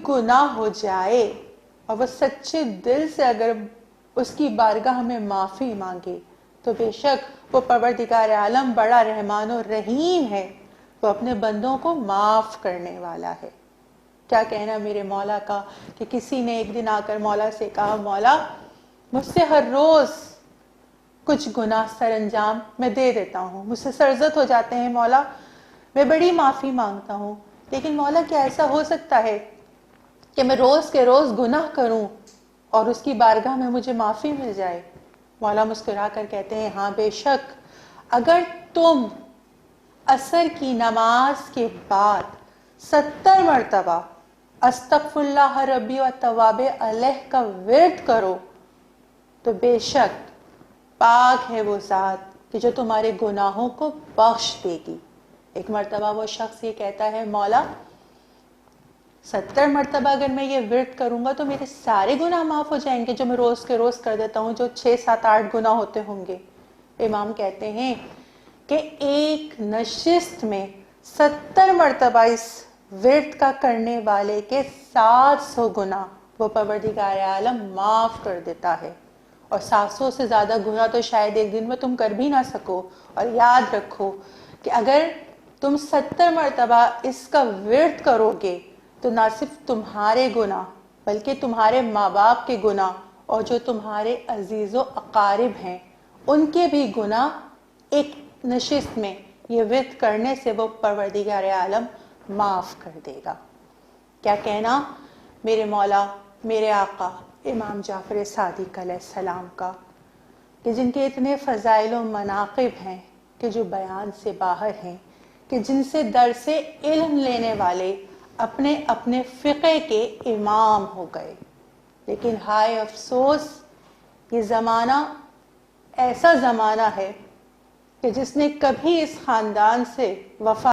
گناہ ہو جائے اور وہ سچے دل سے اگر اس کی بارگاہ میں معافی مانگے تو بے شک وہ پروردگار عالم بڑا رحمان و رحیم ہے، وہ اپنے بندوں کو معاف کرنے والا ہے۔ کیا کہنا میرے مولا کا کہ کسی نے ایک دن آ کر مولا سے کہا، مولا مجھ سے ہر روز کچھ گناہ سر انجام میں دے دیتا ہوں، مجھ سے سرزد ہو جاتے ہیں مولا، میں بڑی معافی مانگتا ہوں، لیکن مولا کیا ایسا ہو سکتا ہے کہ میں روز کے روز گناہ کروں اور اس کی بارگاہ میں مجھے معافی مل جائے؟ مولا مسکرا کر کہتے ہیں، ہاں بے شک، اگر تم عصر کی نماز کے بعد 70 مرتبہ استغفر اللہ ربی و تواب علیہ کا ورد کرو تو بے شک پاک ہے وہ ذات کہ جو تمہارے گناہوں کو بخش دے گی۔ ایک مرتبہ وہ شخص یہ کہتا ہے، مولا 70 مرتبہ اگر میں یہ ورد کروں گا تو میرے سارے گناہ معاف ہو جائیں گے جو میں روز کے روز کر دیتا ہوں، جو 6 7 8 گناہ ہوتے ہوں گے؟ امام کہتے ہیں کہ ایک نشست میں 70 مرتبہ اس ورد کا کرنے والے کے 700 گناہ وہ پروردگار عالم معاف کر دیتا ہے، اور 700 سے زیادہ گناہ تو شاید ایک دن میں تم کر بھی نہ سکو۔ اور یاد رکھو کہ اگر تم 70 مرتبہ اس کا ورد کرو گے تو نہ صرف تمہارے گناہ بلکہ تمہارے ماں باپ کے گناہ اور جو تمہارے عزیز و اقارب ہیں ان کے بھی گناہ ایک نشست میں یہ ورد کرنے سے وہ پروردگار عالم معاف کر دے گا۔ کیا کہنا میرے مولا میرے آقا امام جعفر صادق علیہ السلام کا کہ جن کے اتنے فضائل و مناقب ہیں کہ جو بیان سے باہر ہیں، کہ جن سے درس علم لینے والے اپنے اپنے فقہ کے امام ہو گئے، لیکن ہائے افسوس یہ زمانہ ایسا زمانہ ہے کہ جس نے کبھی اس خاندان سے وفا